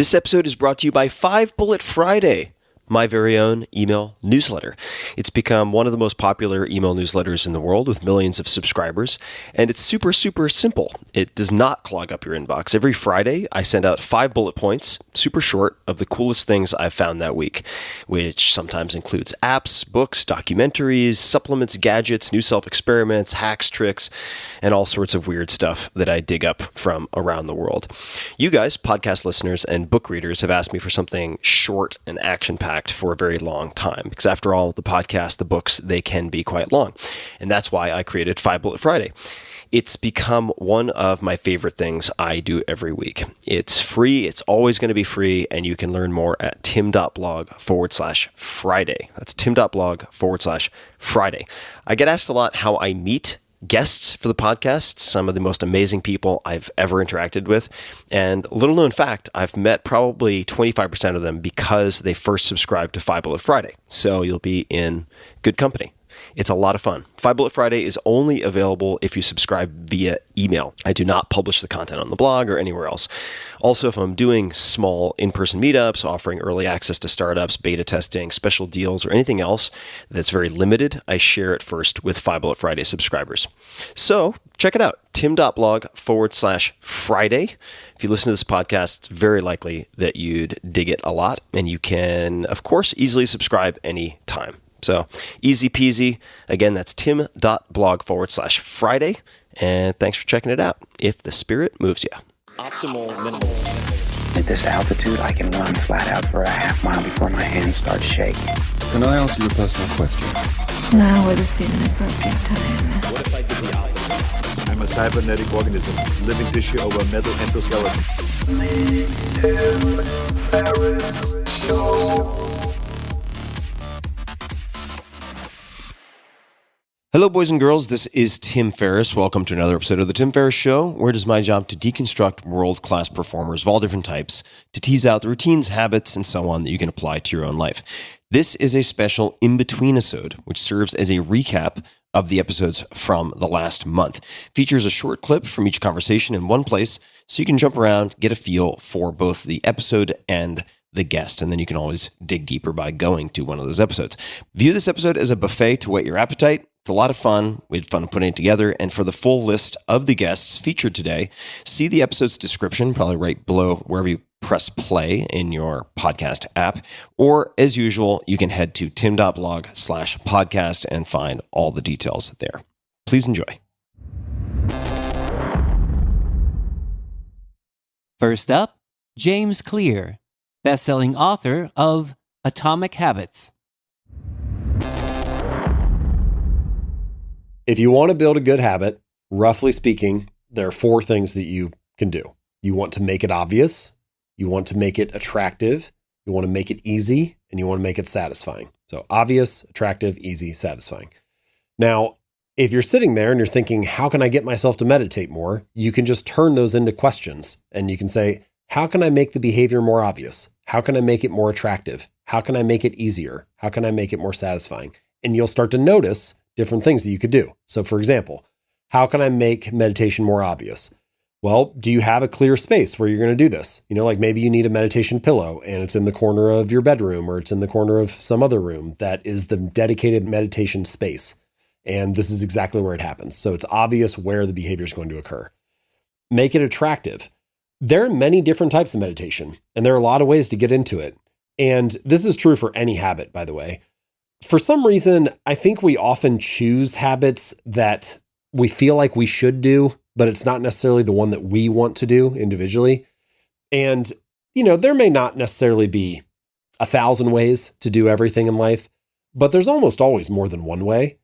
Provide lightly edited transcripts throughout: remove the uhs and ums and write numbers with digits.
This episode is brought to you by 5 Bullet Friday, my very own email newsletter. It's become one of the most popular email newsletters in the world with millions of subscribers, and it's super, super simple. It does not clog up your inbox. Every Friday, I send out 5 bullet points, super short, of the coolest things I've found that week, which sometimes includes apps, books, documentaries, supplements, gadgets, new self-experiments, hacks, tricks, and all sorts of weird stuff that I dig up from around the world. You guys, podcast listeners and book readers, have asked me for something short and action-packed for a very long time, because after all, the podcast, the books, they can be quite long. And that's why I created 5 Bullet Friday. It's become one of my favorite things I do every week. It's free. It's always going to be free. And you can learn more at tim.blog/Friday. That's tim.blog/Friday. I get asked a lot how I meet guests for the podcast, some of the most amazing people I've ever interacted with. And little known fact, I've met probably 25% of them because they first subscribed to 5 Bullet Friday. So you'll be in good company. It's a lot of fun. 5 Bullet Friday is only available if you subscribe via email. I do not publish the content on the blog or anywhere else. Also, if I'm doing small in-person meetups, offering early access to startups, beta testing, special deals, or anything else that's very limited, I share it first with 5 Bullet Friday subscribers. So check it out, tim.blog/Friday. If you listen to this podcast, it's very likely that you'd dig it a lot, and you can, of course, easily subscribe anytime. So easy peasy. Again, that's tim.blog/Friday. And thanks for checking it out, if the spirit moves you. Optimal minimal. At this altitude, I can run flat out for a half mile before my hands start shaking. Can I answer your personal question? Now would seem an appropriate time. What if I did the opposite? I'm a cybernetic organism, living tissue over metal endoskeleton. Ferriss Show. Hello, boys and girls. This is Tim Ferriss. Welcome to another episode of The Tim Ferriss Show, where it is my job to deconstruct world-class performers of all different types, to tease out the routines, habits, and so on that you can apply to your own life. This is a special in-betweenisode, which serves as a recap of the episodes from the last month. Features a short clip from each conversation in one place, so you can jump around, get a feel for both the episode and the guest, and then you can always dig deeper by going to one of those episodes. View this episode as a buffet to whet your appetite. It's a lot of fun. We had fun putting it together. And for the full list of the guests featured today, see the episode's description, probably right below wherever you press play in your podcast app. Or as usual, you can head to tim.blog/podcast and find all the details there. Please enjoy. First up, James Clear, best-selling author of Atomic Habits. If you want to build a good habit, roughly speaking, there are 4 things that you can do. You want to make it obvious, you want to make it attractive, you want to make it easy, and you want to make it satisfying. So obvious, attractive, easy, satisfying. Now, if you're sitting there and you're thinking, how can I get myself to meditate more? You can just turn those into questions, and you can say, how can I make the behavior more obvious? How can I make it more attractive? How can I make it easier? How can I make it more satisfying? And you'll start to notice different things that you could do. So for example, how can I make meditation more obvious? Well, do you have a clear space where you're going to do this? You know, like maybe you need a meditation pillow and it's in the corner of your bedroom or it's in the corner of some other room that is the dedicated meditation space. And this is exactly where it happens. So it's obvious where the behavior is going to occur. Make it attractive. There are many different types of meditation, and there are a lot of ways to get into it. And this is true for any habit, by the way. For some reason, I think we often choose habits that we feel like we should do, but it's not necessarily the one that we want to do individually. And, you know, there may not necessarily be 1,000 ways to do everything in life, but there's almost always more than one way.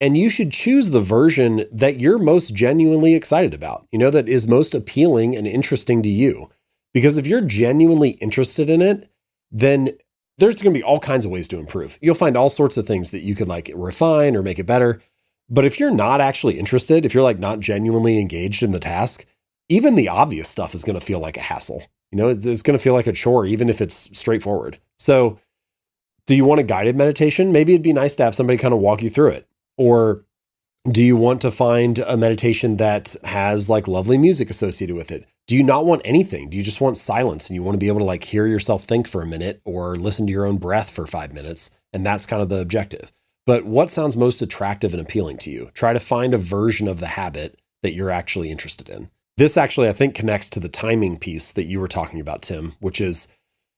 And you should choose the version that you're most genuinely excited about, you know, that is most appealing and interesting to you. Because if you're genuinely interested in it, then there's going to be all kinds of ways to improve. You'll find all sorts of things that you could like refine or make it better. But if you're not actually interested, if you're like not genuinely engaged in the task, even the obvious stuff is going to feel like a hassle. You know, it's going to feel like a chore, even if it's straightforward. So do you want a guided meditation? Maybe it'd be nice to have somebody kind of walk you through it. Or do you want to find a meditation that has like lovely music associated with it? Do you not want anything? Do you just want silence and you want to be able to like hear yourself think for a minute or listen to your own breath for 5 minutes? And that's kind of the objective. But what sounds most attractive and appealing to you? Try to find a version of the habit that you're actually interested in. This actually, I think, connects to the timing piece that you were talking about, Tim, which is,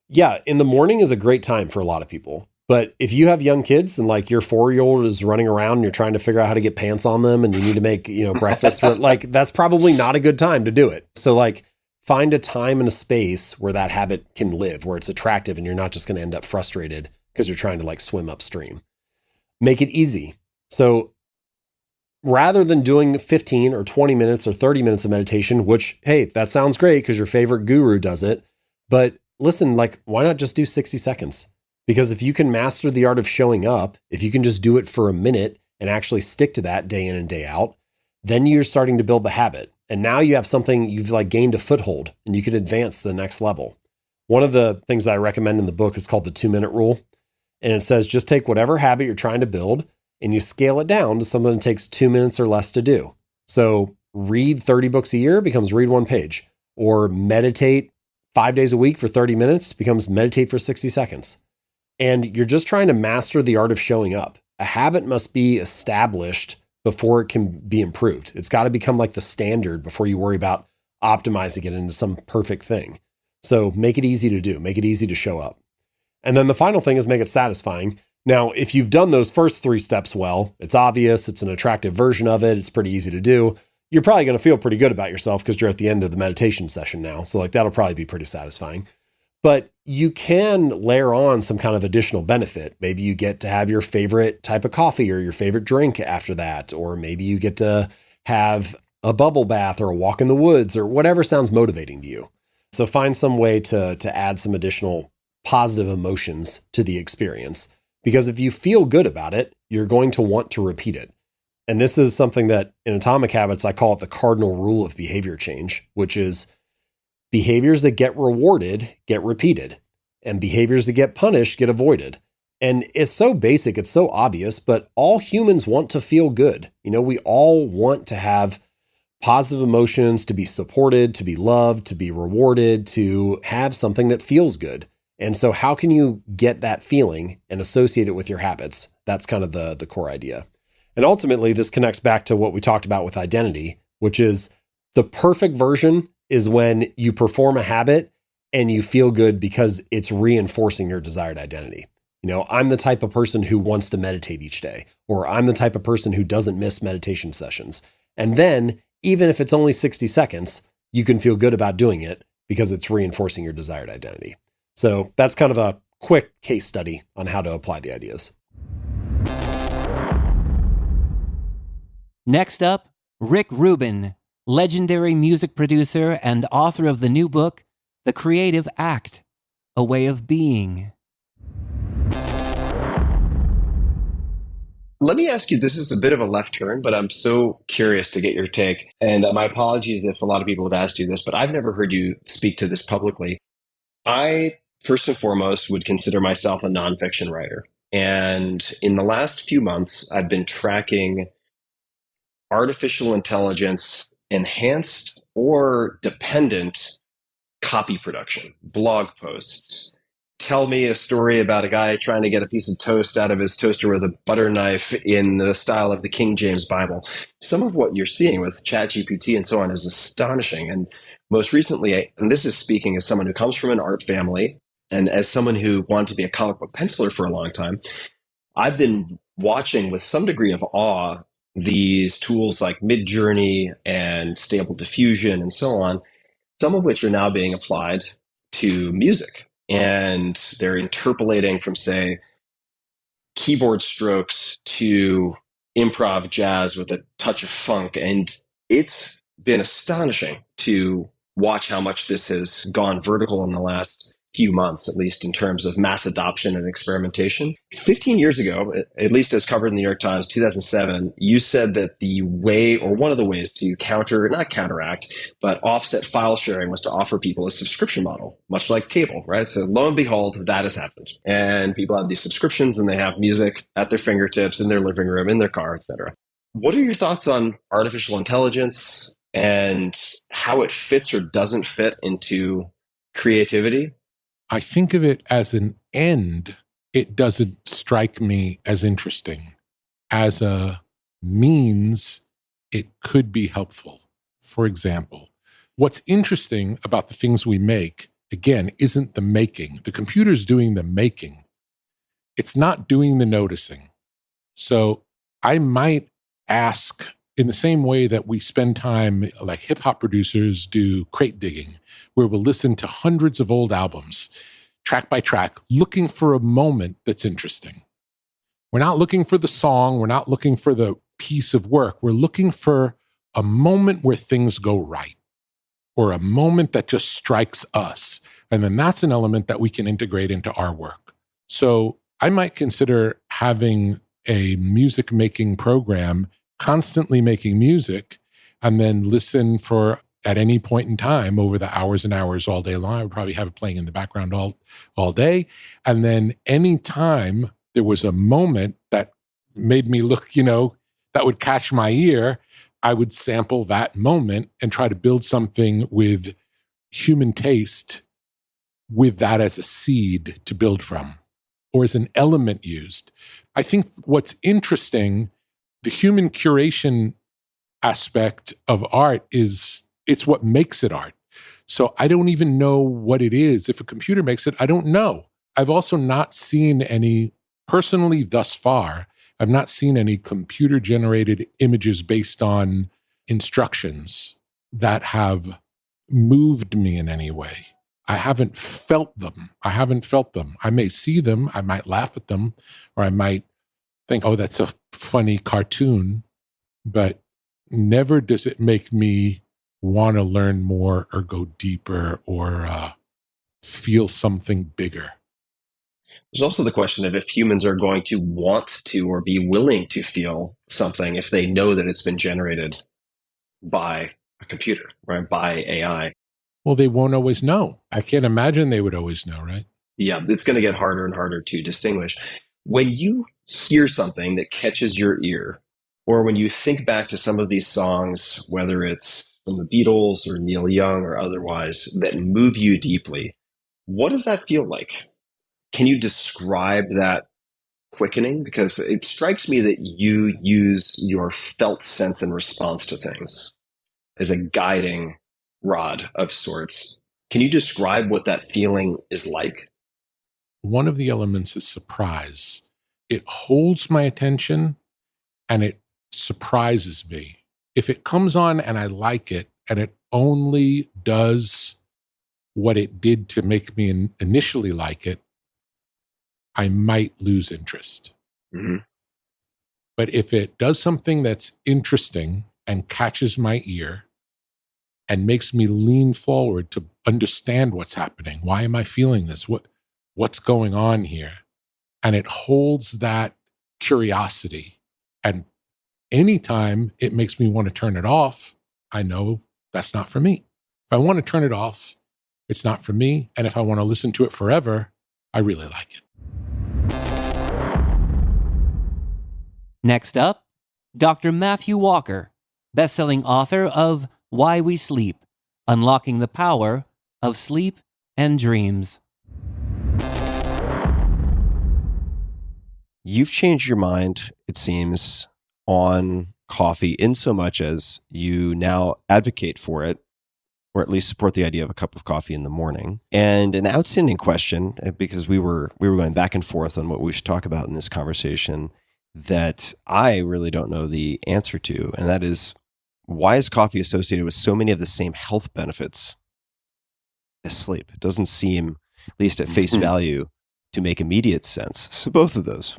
yeah, in the morning is a great time for a lot of people. But if you have young kids and like your 4-year-old is running around and you're trying to figure out how to get pants on them and you need to make, breakfast, like that's probably not a good time to do it. So like find a time and a space where that habit can live, where it's attractive and you're not just going to end up frustrated because you're trying to like swim upstream. Make it easy. So rather than doing 15 or 20 minutes or 30 minutes of meditation, which, hey, that sounds great because your favorite guru does it. But listen, like, why not just do 60 seconds? Because if you can master the art of showing up, if you can just do it for a minute and actually stick to that day in and day out, then you're starting to build the habit. And now you have something, you've like gained a foothold and you can advance to the next level. One of the things that I recommend in the book is called the 2-minute rule. And it says, just take whatever habit you're trying to build and you scale it down to something that takes 2 minutes or less to do. So read 30 books a year becomes read 1 page, or meditate 5 days a week for 30 minutes becomes meditate for 60 seconds. And you're just trying to master the art of showing up. A habit must be established before it can be improved. It's got to become like the standard before you worry about optimizing it into some perfect thing. So make it easy to do, make it easy to show up. And then the final thing is make it satisfying. Now, if you've done those first 3 steps well, it's obvious, it's an attractive version of it, it's pretty easy to do, you're probably going to feel pretty good about yourself because you're at the end of the meditation session now. So like that'll probably be pretty satisfying. But you can layer on some kind of additional benefit. Maybe you get to have your favorite type of coffee or your favorite drink after that. Or maybe you get to have a bubble bath or a walk in the woods or whatever sounds motivating to you. So find some way to add some additional positive emotions to the experience. Because if you feel good about it, you're going to want to repeat it. And this is something that in Atomic Habits, I call it the cardinal rule of behavior change, which is behaviors that get rewarded get repeated, and behaviors that get punished get avoided. And it's so basic, it's so obvious, but all humans want to feel good. We all want to have positive emotions, to be supported, to be loved, to be rewarded, to have something that feels good. And so how can you get that feeling and associate it with your habits? That's kind of the core idea. And ultimately, this connects back to what we talked about with identity, which is the perfect version is when you perform a habit and you feel good because it's reinforcing your desired identity. I'm the type of person who wants to meditate each day, or I'm the type of person who doesn't miss meditation sessions. And then, even if it's only 60 seconds, you can feel good about doing it because it's reinforcing your desired identity. So that's kind of a quick case study on how to apply the ideas. Next up, Rick Rubin, legendary music producer and author of the new book, The Creative Act, A Way of Being. Let me ask you, this is a bit of a left turn, but I'm so curious to get your take. And my apologies if a lot of people have asked you this, but I've never heard you speak to this publicly. I, first and foremost, would consider myself a nonfiction writer. And in the last few months, I've been tracking artificial intelligence enhanced or dependent copy production, blog posts. Tell me a story about a guy trying to get a piece of toast out of his toaster with a butter knife in the style of the King James Bible. Some of what you're seeing with ChatGPT and so on is astonishing. And most recently, and this is speaking as someone who comes from an art family and as someone who wanted to be a comic book penciler for a long time, I've been watching with some degree of awe these tools like Midjourney and Stable Diffusion and so on, some of which are now being applied to music. And they're interpolating from, say, keyboard strokes to improv jazz with a touch of funk. And it's been astonishing to watch how much this has gone vertical in the last few months, at least in terms of mass adoption and experimentation. 15 years ago, at least as covered in the New York Times, 2007, you said that the way, or one of the ways to not counteract, but offset file sharing was to offer people a subscription model, much like cable, right? So lo and behold, that has happened. And people have these subscriptions and they have music at their fingertips, in their living room, in their car, etc. What are your thoughts on artificial intelligence, and how it fits or doesn't fit into creativity? I think of it as an end. It doesn't strike me as interesting. As a means, it could be helpful. For example, what's interesting about the things we make, again, isn't the making. The computer's doing the making. It's not doing the noticing. So I might ask, in the same way that we spend time, like hip hop producers do crate digging, where we'll listen to hundreds of old albums, track by track, looking for a moment that's interesting. We're not looking for the song. We're not looking for the piece of work. We're looking for a moment where things go right, or a moment that just strikes us. And then that's an element that we can integrate into our work. So I might consider having a music making program, constantly making music, and then listen for, at any point in time, over the hours and hours all day long. I would probably have it playing in the background all day. And then any time there was a moment that made me look, that would catch my ear, I would sample that moment and try to build something with human taste, with that as a seed to build from, or as an element used. I think what's interesting, the human curation aspect of art it's what makes it art. So I don't even know what it is. If a computer makes it, I don't know. I've also not seen any, personally thus far, I've not seen any computer-generated images based on instructions that have moved me in any way. I haven't felt them. I may see them, I might laugh at them, or I might think, oh, that's a funny cartoon, but never does it make me want to learn more or go deeper or feel something bigger. There's also the question of if humans are going to want to or be willing to feel something if they know that it's been generated by a computer, right? By AI. Well, they won't always know. I can't imagine they would always know, right? Yeah, it's going to get harder and harder to distinguish. When you hear something that catches your ear, or when you think back to some of these songs, whether it's from the Beatles or Neil Young or otherwise, that move you deeply, what does that feel like? Can you describe that quickening? Because it strikes me that you use your felt sense and response to things as a guiding rod of sorts. Can you describe what that feeling is like? One of the elements is surprise. It holds my attention and it surprises me. If it comes on and I like it, and it only does what it did to make me initially like it, I might lose interest. Mm-hmm. But if it does something that's interesting and catches my ear and makes me lean forward to understand what's happening, why am I feeling this? What's going on here? And it holds that curiosity. And anytime it makes me want to turn it off, I know that's not for me. If I want to turn it off, it's not for me. And if I want to listen to it forever, I really like it. Next up, Dr. Matthew Walker, best-selling author of Why We Sleep, Unlocking the Power of Sleep and Dreams. You've changed your mind, it seems, on coffee in so much as you now advocate for it, or at least support the idea of a cup of coffee in the morning. And an outstanding question, because we were going back and forth on what we should talk about in this conversation, that I really don't know the answer to, and that is, why is coffee associated with so many of the same health benefits as sleep? It doesn't seem, at least at face value, to make immediate sense. So both of those.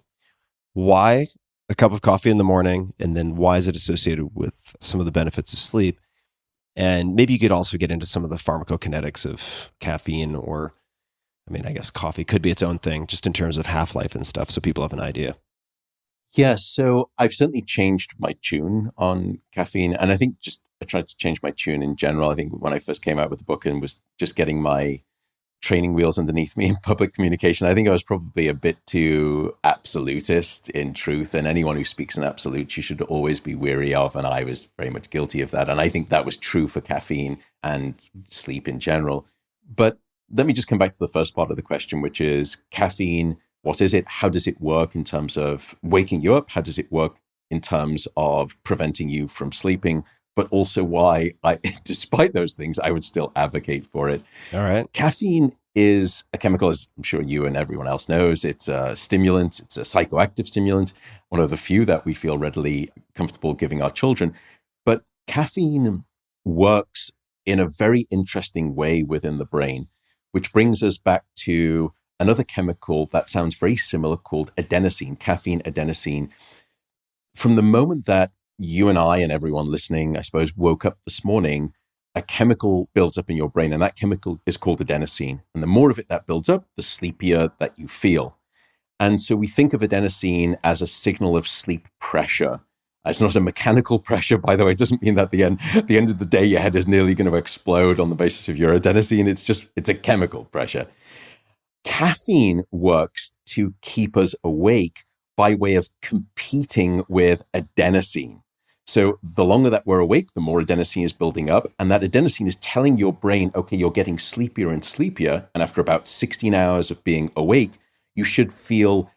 Why a cup of coffee in the morning, and then why is it associated with some of the benefits of sleep? And maybe you could also get into some of the pharmacokinetics of caffeine, or, I mean, I guess coffee could be its own thing, just in terms of half-life and stuff, so people have an idea. Yes, so I've certainly changed my tune on caffeine, and I think I tried to change my tune in general. I think when I first came out with the book and was just getting my training wheels underneath me in public communication. I think I was probably a bit too absolutist in truth. And anyone who speaks in absolutes, you should always be wary of. And I was very much guilty of that. And I think that was true for caffeine and sleep in general. But let me just come back to the first part of the question, which is caffeine. What is it? How does it work in terms of waking you up? How does it work in terms of preventing you from sleeping? But also why, despite those things, I would still advocate for it. All right. Caffeine is a chemical, as I'm sure you and everyone else knows. It's a stimulant. It's a psychoactive stimulant, one of the few that we feel readily comfortable giving our children. But caffeine works in a very interesting way within the brain, which brings us back to another chemical that sounds very similar called adenosine, caffeine adenosine. From the moment that you and I and everyone listening, I suppose, woke up this morning, a chemical builds up in your brain, and that chemical is called adenosine. And the more of it that builds up, the sleepier that you feel. And so we think of adenosine as a signal of sleep pressure. It's not a mechanical pressure, by the way. It doesn't mean that at the end of the day, your head is nearly going to explode on the basis of your adenosine. It's a chemical pressure. Caffeine works to keep us awake by way of competing with adenosine. So the longer that we're awake, the more adenosine is building up. And that adenosine is telling your brain, okay, you're getting sleepier and sleepier. And after about 16 hours of being awake, you should feel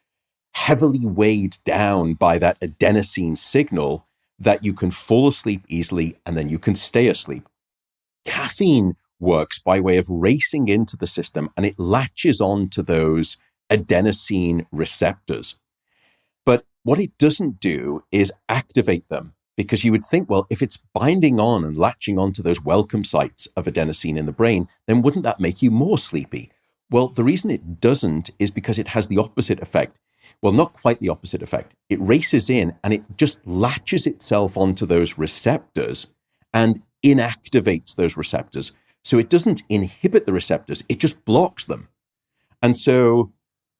heavily weighed down by that adenosine signal that you can fall asleep easily and then you can stay asleep. Caffeine works by way of racing into the system, and it latches on to those adenosine receptors. But what it doesn't do is activate them. Because you would think, well, if it's binding on and latching onto those welcome sites of adenosine in the brain, then wouldn't that make you more sleepy? Well, the reason it doesn't is because it has the opposite effect. Well, not quite the opposite effect. It races in and it just latches itself onto those receptors and inactivates those receptors. So it doesn't inhibit the receptors, it just blocks them. And so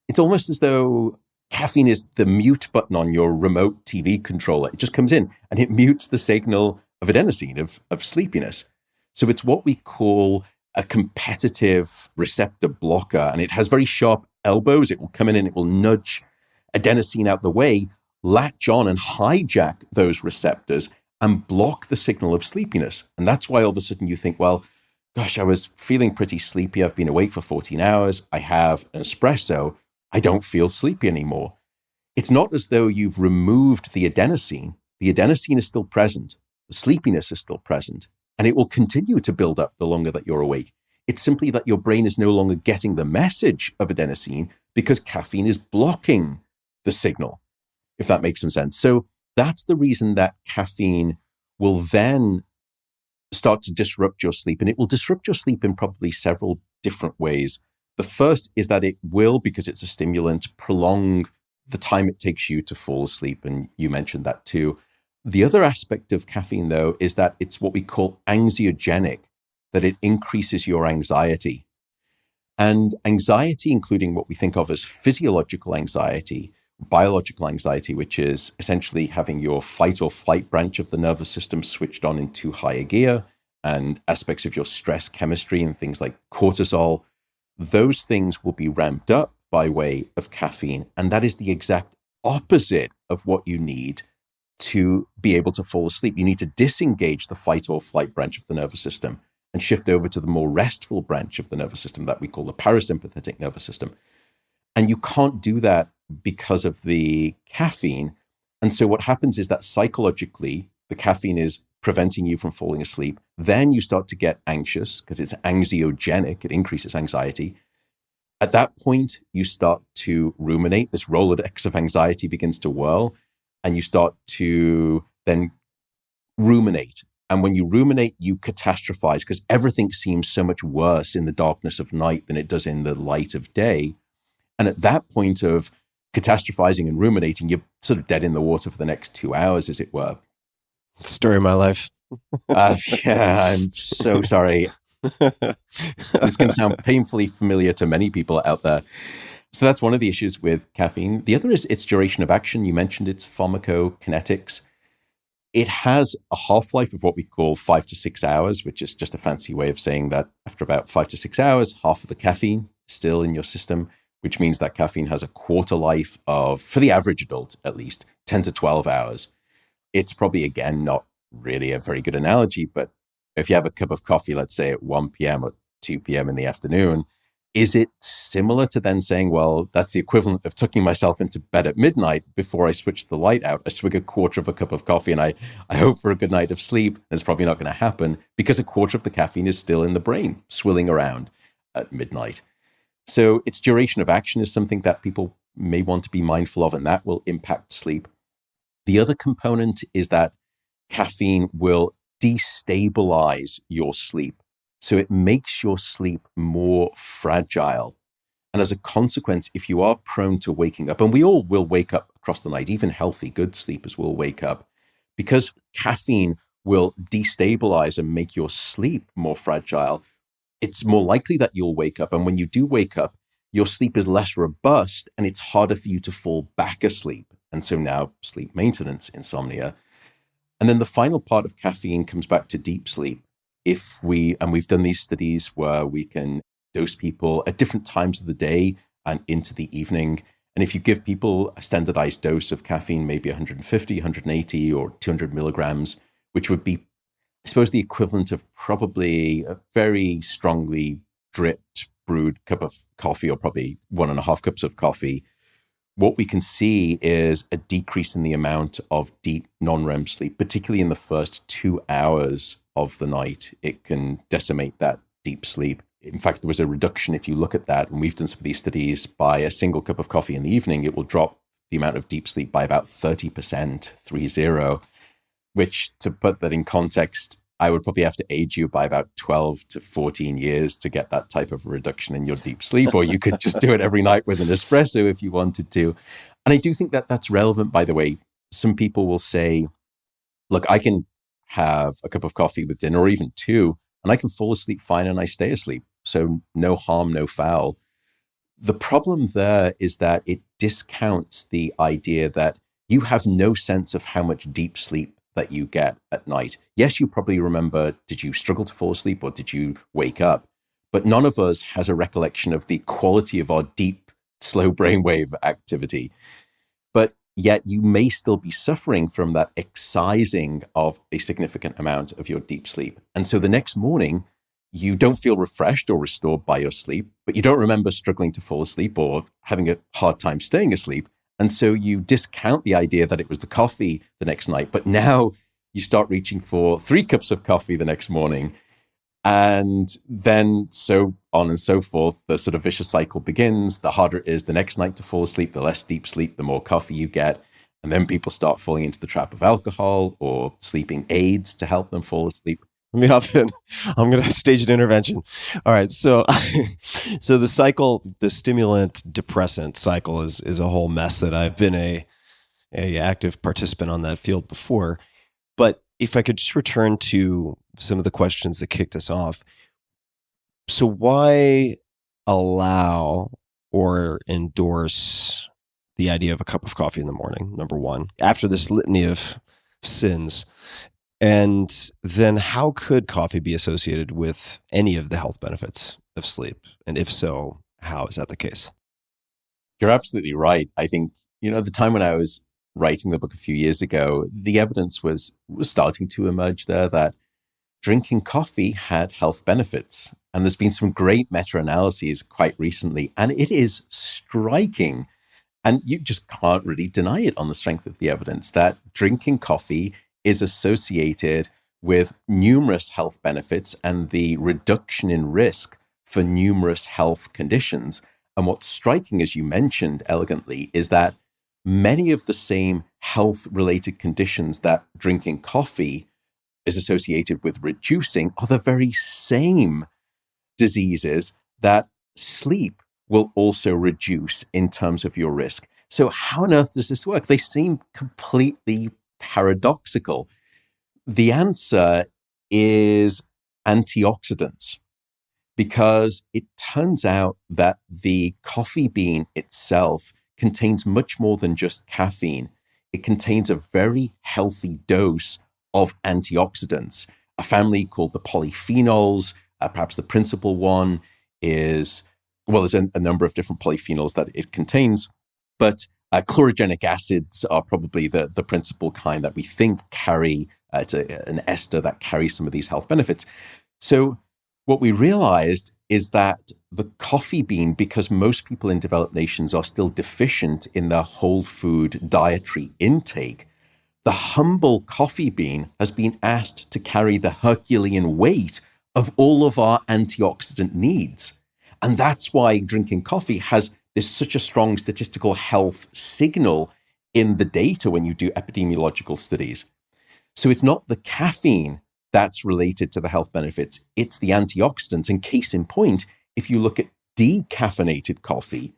it's almost as though caffeine is the mute button on your remote TV controller. It just comes in and it mutes the signal of adenosine, of sleepiness. So it's what we call a competitive receptor blocker. And it has very sharp elbows. It will come in and it will nudge adenosine out the way, latch on and hijack those receptors and block the signal of sleepiness. And that's why all of a sudden you think, well, gosh, I was feeling pretty sleepy. I've been awake for 14 hours. I have an espresso. I don't feel sleepy anymore. It's not as though you've removed the adenosine. The adenosine is still present. The sleepiness is still present. And it will continue to build up the longer that you're awake. It's simply that your brain is no longer getting the message of adenosine because caffeine is blocking the signal, if that makes some sense. So that's the reason that caffeine will then start to disrupt your sleep. And it will disrupt your sleep in probably several different ways. The first is that it will, because it's a stimulant, prolong the time it takes you to fall asleep. And you mentioned that too. The other aspect of caffeine, though, is that it's what we call anxiogenic, that it increases your anxiety. And anxiety, including what we think of as physiological anxiety, biological anxiety, which is essentially having your fight or flight branch of the nervous system switched on in too high a gear, and aspects of your stress chemistry and things like cortisol, those things will be ramped up by way of caffeine. And that is the exact opposite of what you need to be able to fall asleep. You need to disengage the fight or flight branch of the nervous system and shift over to the more restful branch of the nervous system that we call the parasympathetic nervous system. And you can't do that because of the caffeine. And so what happens is that psychologically, the caffeine is preventing you from falling asleep. Then you start to get anxious because it's anxiogenic. It increases anxiety. At that point, you start to ruminate. This Rolodex of anxiety begins to whirl, and you start to then ruminate. And when you ruminate, you catastrophize because everything seems so much worse in the darkness of night than it does in the light of day. And at that point of catastrophizing and ruminating, you're sort of dead in the water for the next 2 hours, as it were. Story of my life. Yeah, I'm so sorry. It's going to sound painfully familiar to many people out there. So that's one of the issues with caffeine. The other is its duration of action. You mentioned its pharmacokinetics. It has a half-life of what we call 5 to 6 hours, which is just a fancy way of saying that after about 5 to 6 hours, half of the caffeine is still in your system, which means that caffeine has a quarter life of, for the average adult at least, 10 to 12 hours. It's probably, again, not really a very good analogy, but if you have a cup of coffee, let's say at 1 p.m. or 2 p.m. in the afternoon, is it similar to then saying, well, that's the equivalent of tucking myself into bed at midnight before I switch the light out? I swig a quarter of a cup of coffee and I hope for a good night of sleep. It's probably not going to happen because a quarter of the caffeine is still in the brain, swilling around at midnight. So its duration of action is something that people may want to be mindful of, and that will impact sleep. The other component is that caffeine will destabilize your sleep. So it makes your sleep more fragile. And as a consequence, if you are prone to waking up, and we all will wake up across the night, even healthy, good sleepers will wake up, because caffeine will destabilize and make your sleep more fragile, it's more likely that you'll wake up. And when you do wake up, your sleep is less robust and it's harder for you to fall back asleep. And so now sleep maintenance, insomnia. And then the final part of caffeine comes back to deep sleep. We've done these studies where we can dose people at different times of the day and into the evening. And if you give people a standardized dose of caffeine, maybe 150, 180 or 200 milligrams, which would be, I suppose, the equivalent of probably a very strongly dripped, brewed cup of coffee, or probably 1.5 cups of coffee, what we can see is a decrease in the amount of deep non-REM sleep, particularly in the first 2 hours of the night. It can decimate that deep sleep. In fact, there was a reduction if you look at that, and we've done some of these studies, by a single cup of coffee in the evening, it will drop the amount of deep sleep by about 30%, 30, which, to put that in context, I would probably have to age you by about 12 to 14 years to get that type of reduction in your deep sleep, or you could just do it every night with an espresso if you wanted to. And I do think that that's relevant, by the way. Some people will say, look, I can have a cup of coffee with dinner or even 2, and I can fall asleep fine and I stay asleep. So no harm, no foul. The problem there is that it discounts the idea that you have no sense of how much deep sleep that you get at night. Yes, you probably remember, did you struggle to fall asleep or did you wake up? But none of us has a recollection of the quality of our deep, slow brainwave activity. But yet you may still be suffering from that excising of a significant amount of your deep sleep. And so the next morning, you don't feel refreshed or restored by your sleep, but you don't remember struggling to fall asleep or having a hard time staying asleep. And so you discount the idea that it was the coffee the next night, but now you start reaching for 3 cups of coffee the next morning. And then so on and so forth, the sort of vicious cycle begins. The harder it is the next night to fall asleep, the less deep sleep, the more coffee you get. And then people start falling into the trap of alcohol or sleeping aids to help them fall asleep. Let me hop in. I'm going to stage an intervention. All right. So the cycle, the stimulant depressant cycle is a whole mess that I've been a active participant on that field before. But if I could just return to some of the questions that kicked us off. So why allow or endorse the idea of a cup of coffee in the morning, number one, after this litany of sins? And then how could coffee be associated with any of the health benefits of sleep? And if so, how is that the case? You're absolutely right. I think, the time when I was writing the book a few years ago, the evidence was starting to emerge there that drinking coffee had health benefits. And there's been some great meta-analyses quite recently, and it is striking. And you just can't really deny it on the strength of the evidence that drinking coffee is associated with numerous health benefits and the reduction in risk for numerous health conditions. And what's striking, as you mentioned elegantly, is that many of the same health-related conditions that drinking coffee is associated with reducing are the very same diseases that sleep will also reduce in terms of your risk. So how on earth does this work? They seem completely paradoxical. The answer is antioxidants, because it turns out that the coffee bean itself contains much more than just caffeine. it contains a very healthy dose of antioxidants. A family called the polyphenols, perhaps the principal one is, well, there's a number of different polyphenols that it contains, but chlorogenic acids are probably the principal kind that we think carry, it's an ester that carries some of these health benefits. So what we realized is that the coffee bean, because most people in developed nations are still deficient in their whole food dietary intake, the humble coffee bean has been asked to carry the Herculean weight of all of our antioxidant needs. And that's why drinking coffee has this such a strong statistical health signal in the data when you do epidemiological studies. So it's not the caffeine that's related to the health benefits, it's the antioxidants. And case in point, if you look at decaffeinated coffee,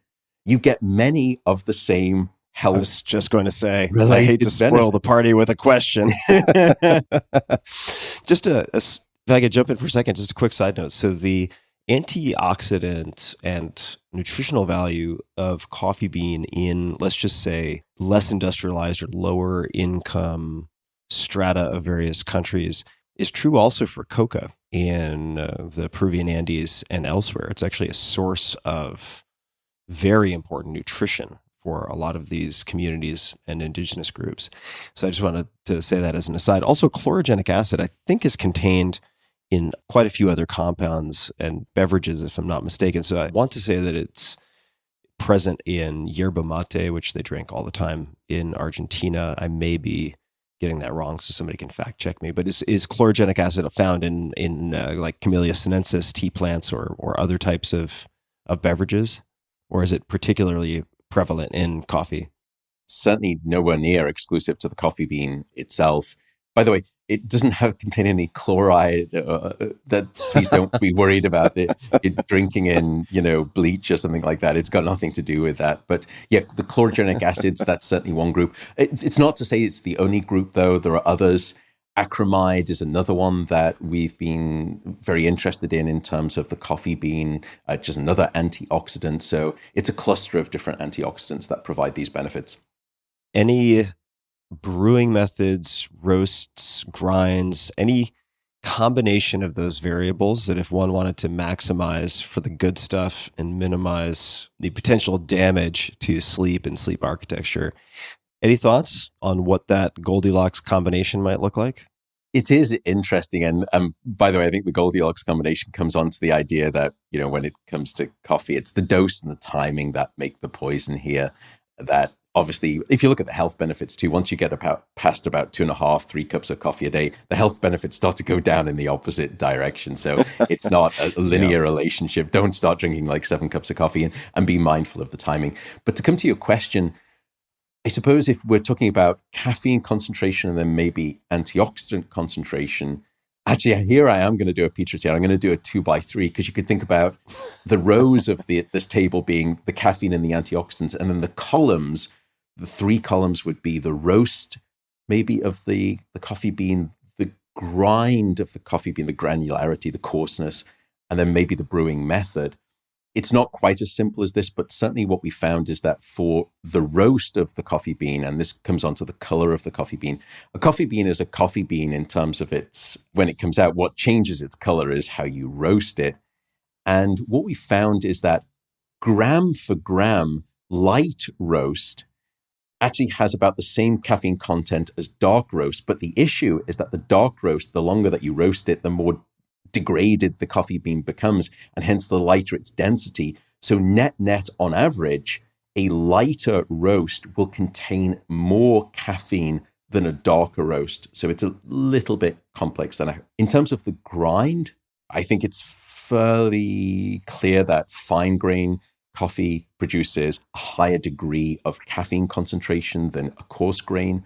you get many of the same health. I was just going to say, related I hate to spoil benefits. the party with a question. Just if I could jump in for a second, just a quick side note. So the antioxidant and nutritional value of coffee bean in, let's just say, less industrialized or lower income strata of various countries is true also for coca in the Peruvian Andes and elsewhere. It's actually a source of very important nutrition for a lot of these communities and indigenous groups. So I just wanted to say that as an aside. Also, chlorogenic acid, I think, is contained in quite a few other compounds and beverages, if I'm not mistaken. So I want to say that it's present in yerba mate, which they drink all the time in Argentina. I may be getting that wrong, so somebody can fact check me. But is chlorogenic acid found in like Camellia sinensis tea plants or other types of beverages, or is it particularly prevalent in coffee? Certainly nowhere near exclusive to the coffee bean itself. By the way, it doesn't contain any chloride. That please don't be worried about it drinking in, bleach or something like that. It's got nothing to do with that. But yeah, the chlorogenic acids, that's certainly one group. It's not to say it's the only group, though. There are others. Acrylamide is another one that we've been very interested in terms of the coffee bean, just another antioxidant. So it's a cluster of different antioxidants that provide these benefits. Any brewing methods, roasts, grinds, any combination of those variables that if one wanted to maximize for the good stuff and minimize the potential damage to sleep and sleep architecture, any thoughts on what that Goldilocks combination might look like? It is interesting. And by the way, I think the Goldilocks combination comes on to the idea that, when it comes to coffee, it's the dose and the timing that make the poison here. That obviously, if you look at the health benefits too, once you get past about 2.5-3 cups of coffee a day, the health benefits start to go down in the opposite direction. So it's not a linear relationship. Don't start drinking like 7 cups of coffee and be mindful of the timing. But to come to your question, I suppose if we're talking about caffeine concentration and then maybe antioxidant concentration, actually here I am going to do a Peter tier. I'm going to do a 2x3 because you could think about the rows of this table being the caffeine and the antioxidants, and then the columns, the 3 columns would be the roast, maybe of the coffee bean, the grind of the coffee bean, the granularity, the coarseness, and then maybe the brewing method. It's not quite as simple as this, but certainly what we found is that for the roast of the coffee bean, and this comes onto the color of the coffee bean, a coffee bean is a coffee bean in terms of when it comes out, what changes its color is how you roast it. And what we found is that gram for gram, light roast actually has about the same caffeine content as dark roast. But the issue is that the dark roast, the longer that you roast it, the more degraded the coffee bean becomes, and hence the lighter its density. So net on average, a lighter roast will contain more caffeine than a darker roast. So it's a little bit complex. And in terms of the grind, I think it's fairly clear that fine grain coffee produces a higher degree of caffeine concentration than a coarse grain.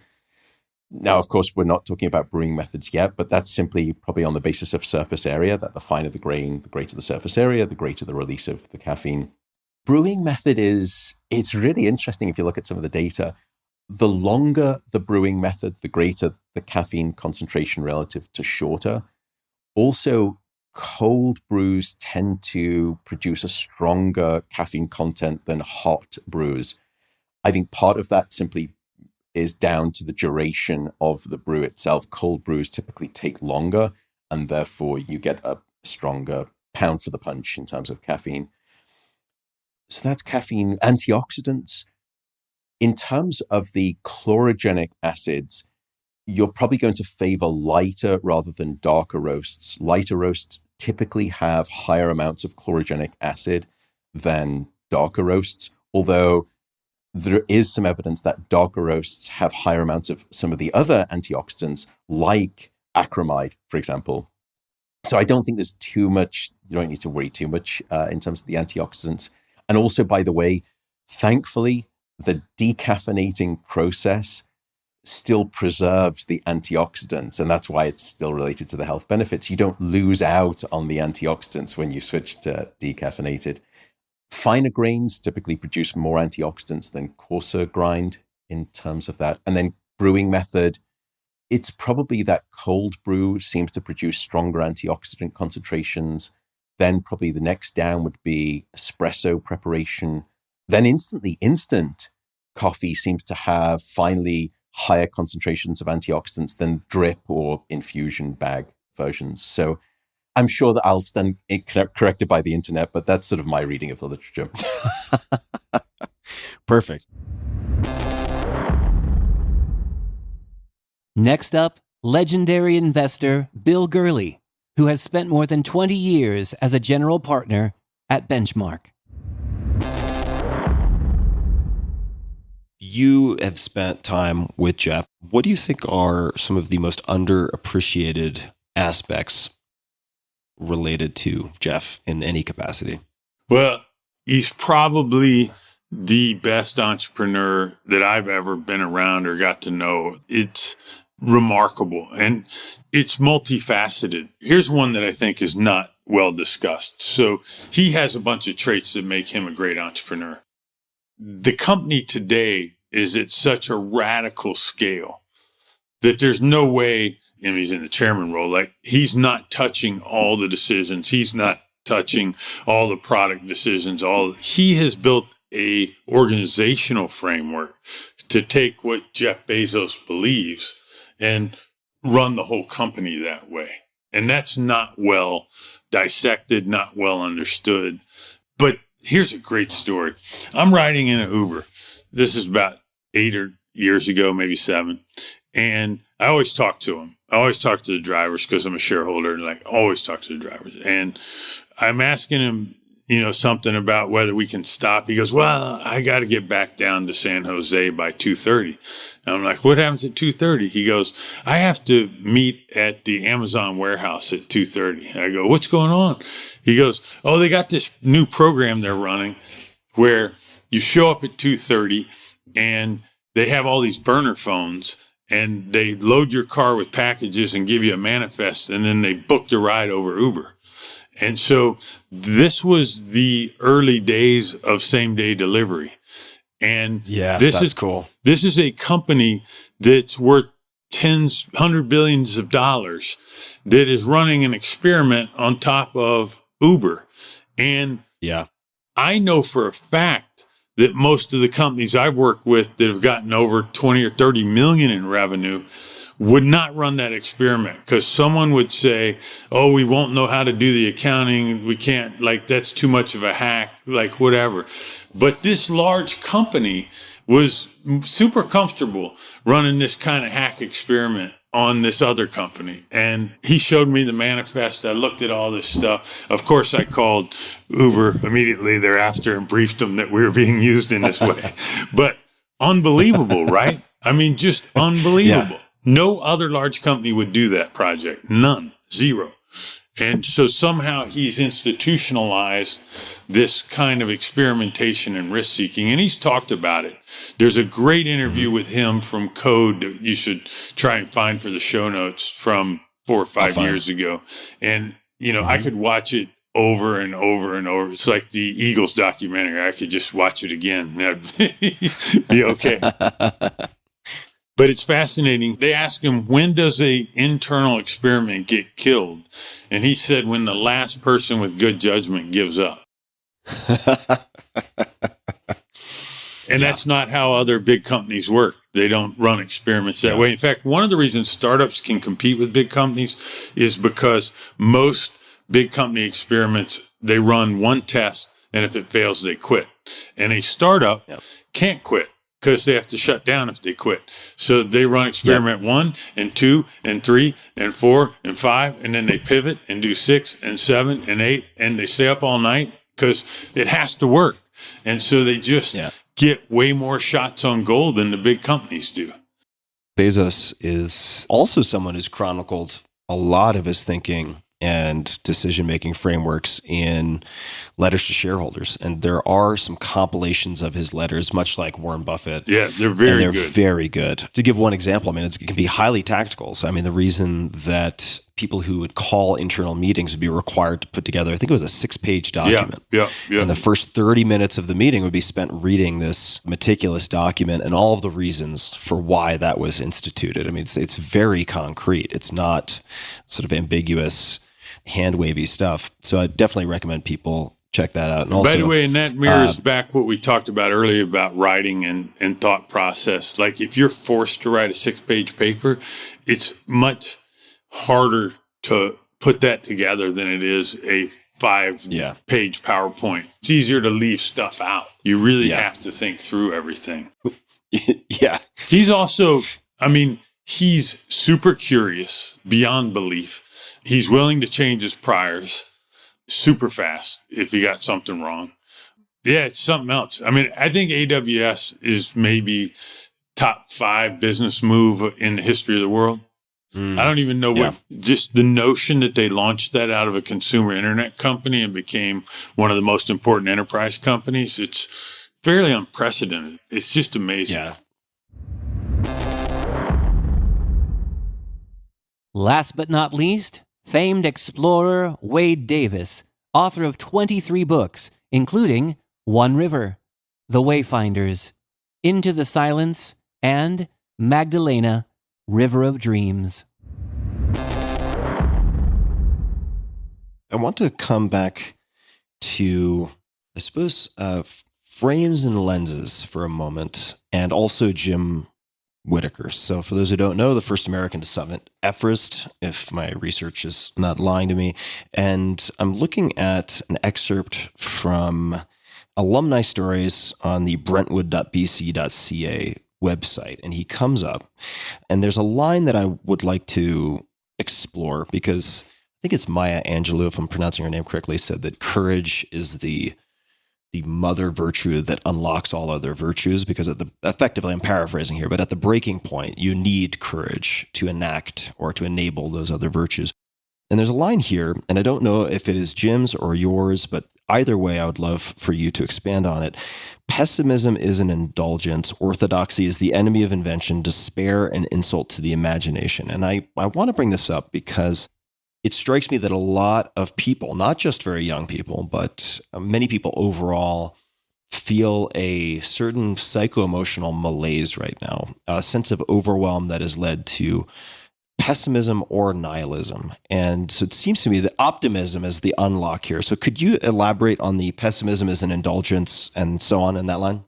Now, of course, we're not talking about brewing methods yet, but that's simply probably on the basis of surface area, that the finer the grain, the greater the surface area, the greater the release of the caffeine. Brewing method it's really interesting if you look at some of the data. The longer the brewing method, the greater the caffeine concentration relative to shorter. Also, cold brews tend to produce a stronger caffeine content than hot brews. I think part of that simply is down to the duration of the brew itself. Cold brews typically take longer, and therefore you get a stronger pound for the punch in terms of caffeine. So that's caffeine. Antioxidants. In terms of the chlorogenic acids, you're probably going to favor lighter rather than darker roasts. Lighter roasts typically have higher amounts of chlorogenic acid than darker roasts, although there is some evidence that darker roasts have higher amounts of some of the other antioxidants, like acrylamide, for example. So I don't think there's too much, you don't need to worry too much in terms of the antioxidants. And also, by the way, thankfully, the decaffeinating process still preserves the antioxidants, and that's why it's still related to the health benefits. You don't lose out on the antioxidants when you switch to decaffeinated. Finer grains typically produce more antioxidants than coarser grind in terms of that. And then brewing method, it's probably that cold brew seems to produce stronger antioxidant concentrations. Then probably the next down would be espresso preparation. Then instant coffee seems to have finally higher concentrations of antioxidants than drip or infusion bag versions. So I'm sure that I'll stand corrected by the internet, but that's sort of my reading of the literature. Perfect. Next up, legendary investor Bill Gurley, who has spent more than 20 years as a general partner at Benchmark. You have spent time with Jeff. What do you think are some of the most underappreciated aspects related to Jeff in any capacity? Well, he's probably the best entrepreneur that I've ever been around or got to know. It's remarkable and it's multifaceted. Here's one that I think is not well discussed. So he has a bunch of traits that make him a great entrepreneur. The company today is at such a radical scale that there's no way, and he's in the chairman role, like he's not touching all the decisions. He's not touching all the product decisions. He has built a organizational framework to take what Jeff Bezos believes and run the whole company that way. And that's not well dissected, not well understood. But here's a great story. I'm riding in an Uber. This is about 8 years ago, maybe 7. And I always talk to them. I always talk to the drivers because I'm a shareholder and always talk to the drivers. And I'm asking him, something about whether we can stop. He goes, well, I got to get back down to San Jose by 2:30. And I'm like, what happens at 2:30? He goes, I have to meet at the Amazon warehouse at 2:30. I go, what's going on? He goes, oh, they got this new program they're running where you show up at 2:30 and they have all these burner phones and they load your car with packages and give you a manifest and then they book the ride over Uber. And so this was the early days of same day delivery. And this is cool. This is a company that's worth $100 billion that is running an experiment on top of Uber. And I know for a fact that most of the companies I've worked with that have gotten over 20 or 30 million in revenue would not run that experiment because someone would say, oh, we won't know how to do the accounting. We can't, that's too much of a hack, whatever. But this large company was super comfortable running this kind of hack experiment on this other company. And he showed me the manifest. I looked at all this stuff. Of course, I called Uber immediately thereafter and briefed them that we were being used in this way. But unbelievable, right? I mean, just unbelievable. Yeah. No other large company would do that project. None. Zero. And so somehow he's institutionalized this kind of experimentation and risk seeking. And he's talked about it. There's a great interview with him from Code that you should try and find for the show notes from 4 or 5 years ago. And, I could watch it over and over and over. It's like the Eagles documentary. I could just watch it again. That'd be okay. But it's fascinating. They asked him, when does an internal experiment get killed? And he said, when the last person with good judgment gives up. And that's not how other big companies work. They don't run experiments that way. In fact, one of the reasons startups can compete with big companies is because most big company experiments, they run one test, and if it fails, they quit. And a startup can't quit because they have to shut down if they quit. So they run experiment 1 and 2 and 3 and 4 and 5, and then they pivot and do 6 and 7 and 8, and they stay up all night because it has to work. And so they just get way more shots on goal than the big companies do. Bezos is also someone who's chronicled a lot of his thinking and decision-making frameworks in letters to shareholders. And there are some compilations of his letters, much like Warren Buffett. Yeah, they're very good. Very good. To give one example, I mean, it can be highly tactical. So, I mean, the reason that people who would call internal meetings would be required to put together, I think it was a 6-page document. And the first 30 minutes of the meeting would be spent reading this meticulous document and all of the reasons for why that was instituted. I mean, it's very concrete. It's not sort of ambiguous, hand-wavy stuff. So I definitely recommend people check that out. And also, by the way, and that mirrors back what we talked about earlier about writing and thought process. Like if you're forced to write a 6-page paper, it's much harder to put that together than it is a 5-page PowerPoint. It's easier to leave stuff out. You really have to think through everything. He's also, I mean, he's super curious beyond belief. He's willing to change his priors super fast if he got something wrong. Yeah, it's something else. I mean, I think AWS is maybe top 5 business move in the history of the world. I don't even know what, just the notion that they launched that out of a consumer internet company and became one of the most important enterprise companies. It's fairly unprecedented. It's just amazing. Last but not least, famed explorer Wade Davis, author of 23 books, including One River, The Wayfinders, Into the Silence, and Magdalena, River of Dreams. I want to come back to, I suppose, frames and lenses for a moment, and also Jim Whittaker. So for those who don't know, the first American to summit Everest, if my research is not lying to me. And I'm looking at an excerpt from alumni stories on the brentwood.bc.ca website. And he comes up, and there's a line that I would like to explore because I think it's Maya Angelou, if I'm pronouncing her name correctly, said that courage is the mother virtue that unlocks all other virtues, because effectively, I'm paraphrasing here, but at the breaking point, you need courage to enact or to enable those other virtues. And there's a line here, and I don't know if it is Jim's or yours, but either way, I would love for you to expand on it. Pessimism is an indulgence. Orthodoxy is the enemy of invention. Despair an insult to the imagination. And I want to bring this up because it strikes me that a lot of people, not just very young people, but many people overall, feel a certain psycho-emotional malaise right now, a sense of overwhelm that has led to pessimism or nihilism. And so it seems to me that optimism is the unlock here. So could you elaborate on the pessimism as an indulgence and so on in that line?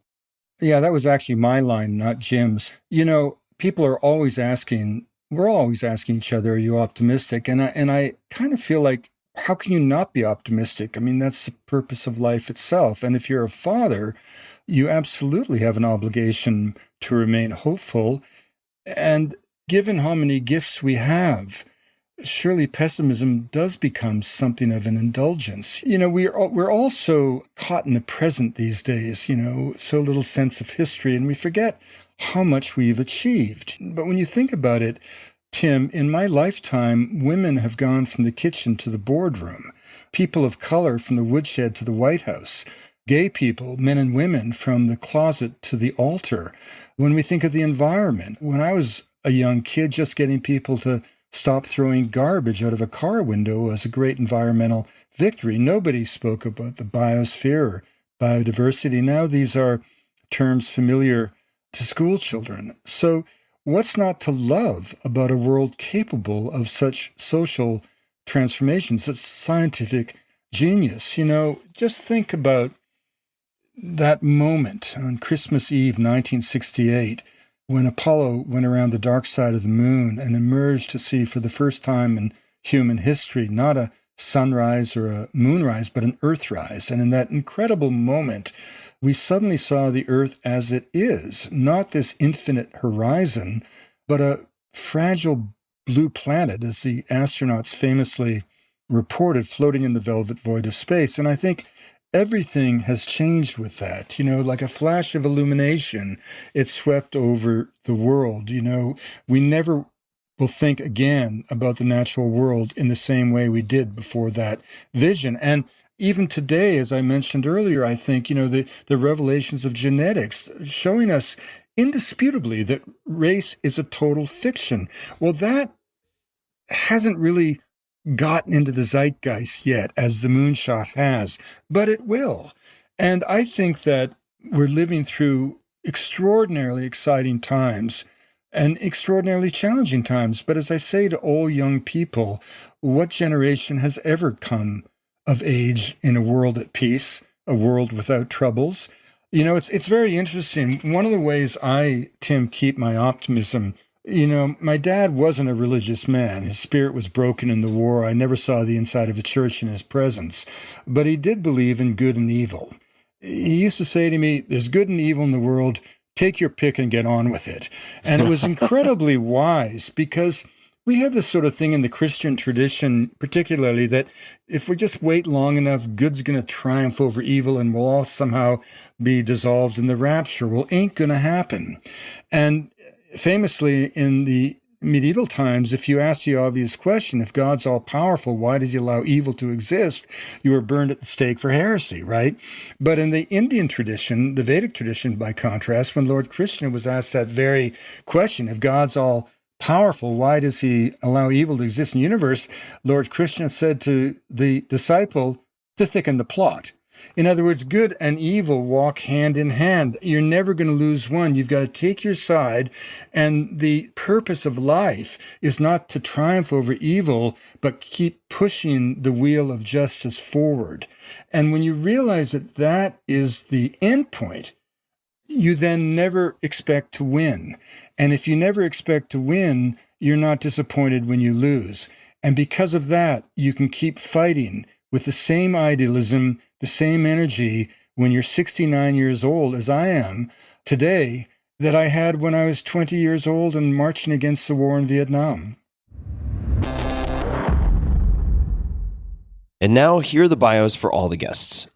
Yeah, that was actually my line, not Jim's. You know, people are always asking, we're always asking each other, are you optimistic? And I kind of feel like, how can you not be optimistic? I mean, that's the purpose of life itself. And if you're a father, you absolutely have an obligation to remain hopeful. And given how many gifts we have, surely pessimism does become something of an indulgence. You know, we're also caught in the present these days, you know, so little sense of history, and we forget how much we've achieved. But when you think about it, Tim, in my lifetime, women have gone from the kitchen to the boardroom, people of color from the woodshed to the White House, gay people, men and women, from the closet to the altar. When we think of the environment, when I was a young kid, just getting people to stop throwing garbage out of a car window was a great environmental victory. Nobody spoke about the biosphere or biodiversity. Now these are terms familiar to school children. So what's not to love about a world capable of such social transformations? It's scientific genius. You know, just think about that moment on Christmas Eve, 1968, when Apollo went around the dark side of the moon and emerged to see for the first time in human history, not a sunrise or a moonrise, but an earthrise. And in that incredible moment, we suddenly saw the Earth as it is, not this infinite horizon, but a fragile blue planet, as the astronauts famously reported, floating in the velvet void of space. And I think everything has changed with that. Like a flash of illumination, it swept over the world. We never will think again about the natural world in the same way we did before that vision. And even today, as I mentioned earlier, I think, the revelations of genetics showing us indisputably that race is a total fiction. Well, that hasn't really gotten into the zeitgeist yet, as the moonshot has, but it will. And I think that we're living through extraordinarily exciting times and extraordinarily challenging times. But as I say to all young people, what generation has ever come of age in a world at peace, a world without troubles? It's very interesting. One of the ways I, Tim, keep my optimism, my dad wasn't a religious man. His spirit was broken in the war. I never saw the inside of a church in his presence, but he did believe in good and evil. He used to say to me, there's good and evil in the world. Take your pick and get on with it. And it was incredibly wise, because we have this sort of thing in the Christian tradition, particularly, that if we just wait long enough, good's going to triumph over evil and we'll all somehow be dissolved in the rapture. Well, ain't going to happen. And famously, in the medieval times, if you ask the obvious question, if God's all-powerful, why does he allow evil to exist? You were burned at the stake for heresy, right? But in the Indian tradition, the Vedic tradition, by contrast, when Lord Krishna was asked that very question, if God's all-powerful, why does he allow evil to exist in the universe? Lord Krishna said to the disciple, to thicken the plot. In other words, good and evil walk hand in hand. You're never going to lose one. You've got to take your side. And the purpose of life is not to triumph over evil, but keep pushing the wheel of justice forward. And when you realize that that is the end point, you then never expect to win. And if you never expect to win, you're not disappointed when you lose. And because of that, you can keep fighting with the same idealism, the same energy when you're 69 years old, as I am today, that I had when I was 20 years old and marching against the war in Vietnam. And now here are the bios for all the guests.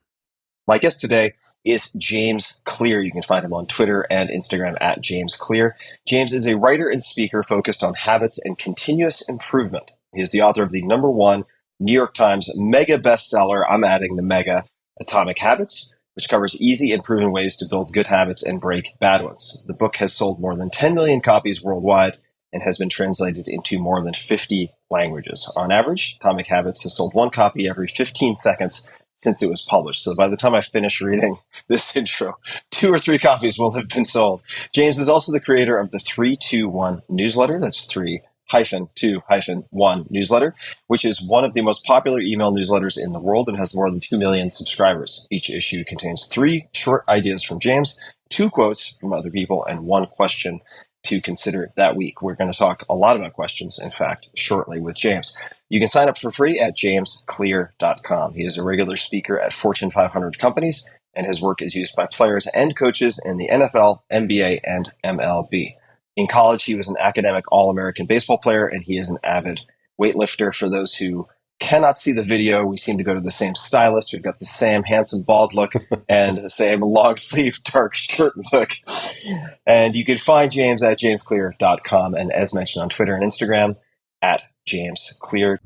My guest today is James Clear. You can find him on Twitter and Instagram at James Clear. James is a writer and speaker focused on habits and continuous improvement. He is the author of the #1 New York Times mega bestseller, I'm adding the mega, Atomic Habits, which covers easy and proven ways to build good habits and break bad ones. The book has sold more than 10 million copies worldwide and has been translated into more than 50 languages. On average, Atomic Habits has sold one copy every 15 seconds since it was published. So by the time I finish reading this intro, 2 or 3 copies will have been sold. James is also the creator of the 3-2-1 newsletter. That's 3-2-1 newsletter, which is one of the most popular email newsletters in the world and has more than 2 million subscribers. Each issue contains 3 short ideas from James, 2 quotes from other people, and 1 question to consider that week. We're going to talk a lot about questions, in fact, shortly with James. You can sign up for free at jamesclear.com. He is a regular speaker at Fortune 500 companies, and his work is used by players and coaches in the NFL, NBA, and MLB. In college, he was an academic All-American baseball player, and he is an avid weightlifter. For those who cannot see the video, we seem to go to the same stylist. We've got the same handsome bald look and the same long-sleeve dark shirt look. And you can find James at jamesclear.com, and as mentioned on Twitter and Instagram, at jamesclear.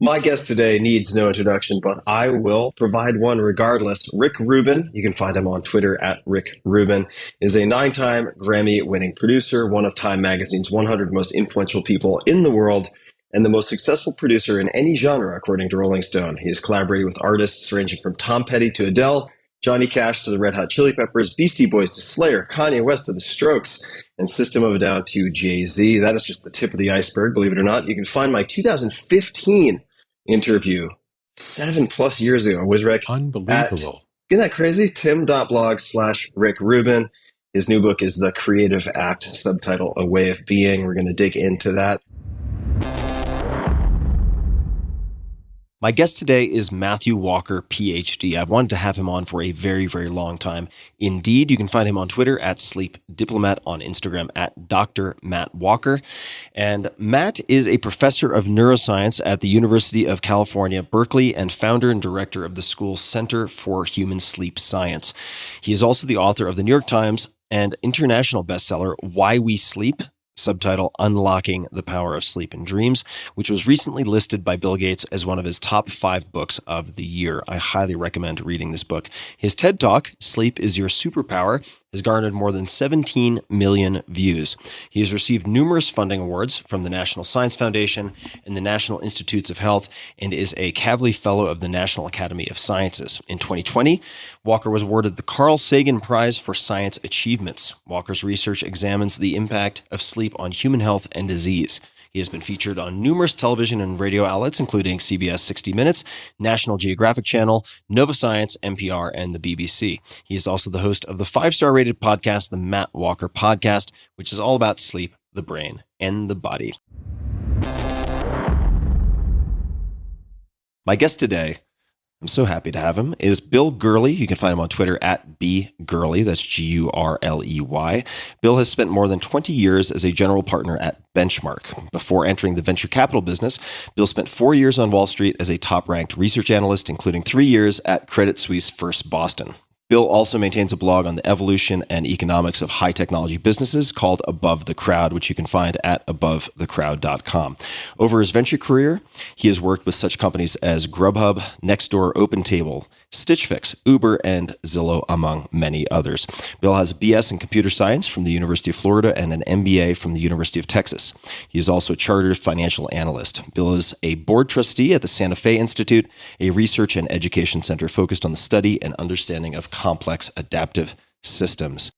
My guest today needs no introduction, but I will provide one regardless. Rick Rubin, you can find him on Twitter at Rick Rubin, is a 9-time Grammy-winning producer, one of Time Magazine's 100 most influential people in the world, and the most successful producer in any genre, according to Rolling Stone. He has collaborated with artists ranging from Tom Petty to Adele, Johnny Cash to the Red Hot Chili Peppers, Beastie Boys to Slayer, Kanye West to the Strokes, and System of a Down to Jay-Z. That is just the tip of the iceberg, believe it or not. You can find my 2015 interview, 7+ years ago, was Rick. Unbelievable. Isn't that crazy? Tim.blog/Rick Rubin. His new book is The Creative Act, subtitle A Way of Being. We're going to dig into that. My guest today is Matthew Walker, PhD. I've wanted to have him on for a very, very long time. Indeed, you can find him on Twitter at Sleep Diplomat, on Instagram at Dr. Matt Walker. And Matt is a professor of neuroscience at the University of California, Berkeley, and founder and director of the school's Center for Human Sleep Science. He is also the author of the New York Times and international bestseller, Why We Sleep, subtitle Unlocking the Power of Sleep and Dreams, which was recently listed by Bill Gates as one of his top 5 books of the year. I highly recommend reading this book. His TED Talk, Sleep is Your Superpower, has garnered more than 17 million views. He has received numerous funding awards from the National Science Foundation and the National Institutes of Health, and is a Kavli Fellow of the National Academy of Sciences. In 2020, Walker was awarded the Carl Sagan Prize for Science Achievements. Walker's research examines the impact of sleep on human health and disease. He has been featured on numerous television and radio outlets, including CBS 60 Minutes, National Geographic Channel, Nova Science, NPR, and the BBC. He is also the host of the 5-star rated podcast, The Matt Walker Podcast, which is all about sleep, the brain, and the body. My guest today, I'm so happy to have him, is Bill Gurley. You can find him on Twitter at bgurley. That's Gurley. Bill has spent more than 20 years as a general partner at Benchmark. Before entering the venture capital business, Bill spent 4 years on Wall Street as a top-ranked research analyst, including 3 years at Credit Suisse First Boston. Bill also maintains a blog on the evolution and economics of high-technology businesses called Above the Crowd, which you can find at abovethecrowd.com. Over his venture career, he has worked with such companies as Grubhub, Nextdoor, OpenTable, Stitch Fix, Uber, and Zillow, among many others. Bill has a BS in computer science from the University of Florida and an MBA from the University of Texas. He is also a chartered financial analyst. Bill is a board trustee at the Santa Fe Institute, a research and education center focused on the study and understanding of complex adaptive systems.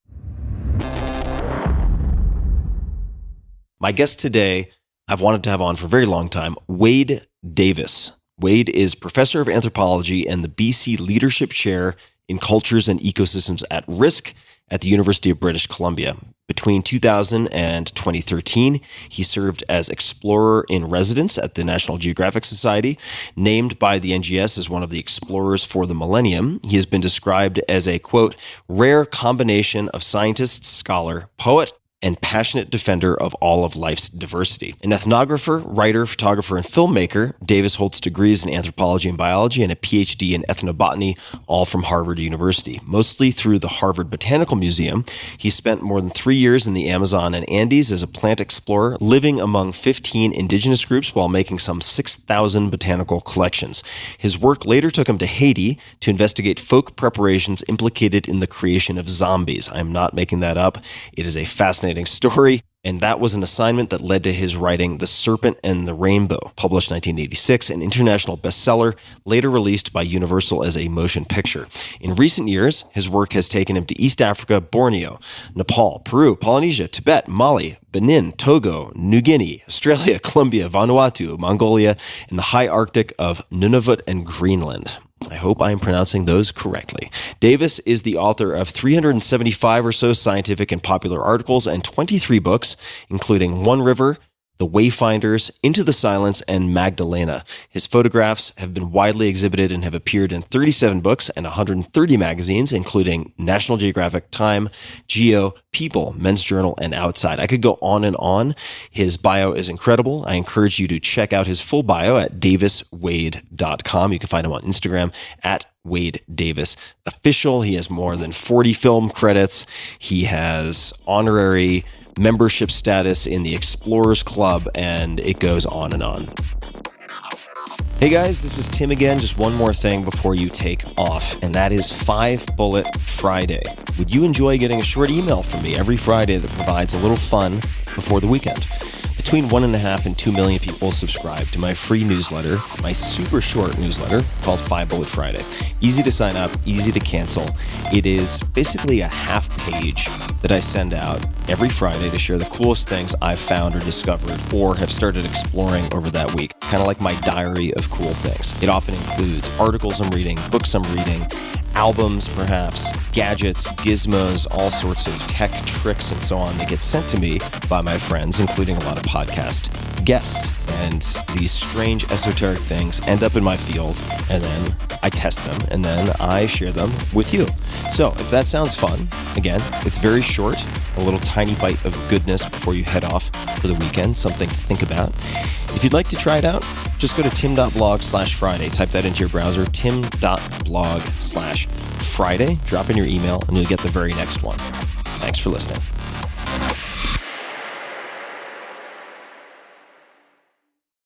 My guest today, I've wanted to have on for a very long time, Wade Davis. Wade is professor of anthropology and the BC Leadership Chair in Cultures and Ecosystems at Risk at the University of British Columbia. Between 2000 and 2013, he served as explorer in residence at the National Geographic Society. Named by the NGS as one of the explorers for the millennium, he has been described as a, quote, rare combination of scientist, scholar, poet, and passionate defender of all of life's diversity. An ethnographer, writer, photographer, and filmmaker, Davis holds degrees in anthropology and biology and a PhD in ethnobotany, all from Harvard University. Mostly through the Harvard Botanical Museum, he spent more than 3 years in the Amazon and Andes as a plant explorer, living among 15 indigenous groups while making some 6,000 botanical collections. His work later took him to Haiti to investigate folk preparations implicated in the creation of zombies. I'm not making that up. It is a fascinating story, and that was an assignment that led to his writing The Serpent and the Rainbow, published 1986, an international bestseller, later released by Universal as a motion picture. In recent years, his work has taken him to East Africa, Borneo, Nepal, Peru, Polynesia, Tibet, Mali, Benin, Togo, New Guinea, Australia, Colombia, Vanuatu, Mongolia, and the high Arctic of Nunavut and Greenland. I hope I am pronouncing those correctly. Davis is the author of 375 or so scientific and popular articles and 23 books, including One River, The Wayfinders, Into the Silence, and Magdalena. His photographs have been widely exhibited and have appeared in 37 books and 130 magazines, including National Geographic, Time, Geo, People, Men's Journal, and Outside. I could go on and on. His bio is incredible. I encourage you to check out his full bio at daviswade.com. You can find him on Instagram at Wade Davis Official. He has more than 40 film credits. He has honorary membership status in the Explorers Club, and it goes on and on. Hey guys, this is Tim again. Just one more thing before you take off, and that is 5 Bullet Friday. Would you enjoy getting a short email from me every Friday that provides a little fun before the weekend? between 1.5 and 2 million people subscribe to my free newsletter, my super short newsletter called 5 Bullet Friday. Easy to sign up, easy to cancel. It is basically a half page that I send out every Friday to share the coolest things I've found or discovered or have started exploring over that week. It's kind of like my diary of cool things. It often includes articles I'm reading, books I'm reading, albums perhaps, gadgets, gizmos, all sorts of tech tricks and so on that get sent to me by my friends, including a lot of podcast guests. And these strange esoteric things end up in my field, and then I test them, and then I share them with you. So if that sounds fun, again, it's very short, a little tiny bite of goodness before you head off for the weekend, something to think about. If you'd like to try it out, just go to tim.blog/Friday. Type that into your browser, tim.blog/Friday. Drop in your email, and you'll get the very next one. Thanks for listening.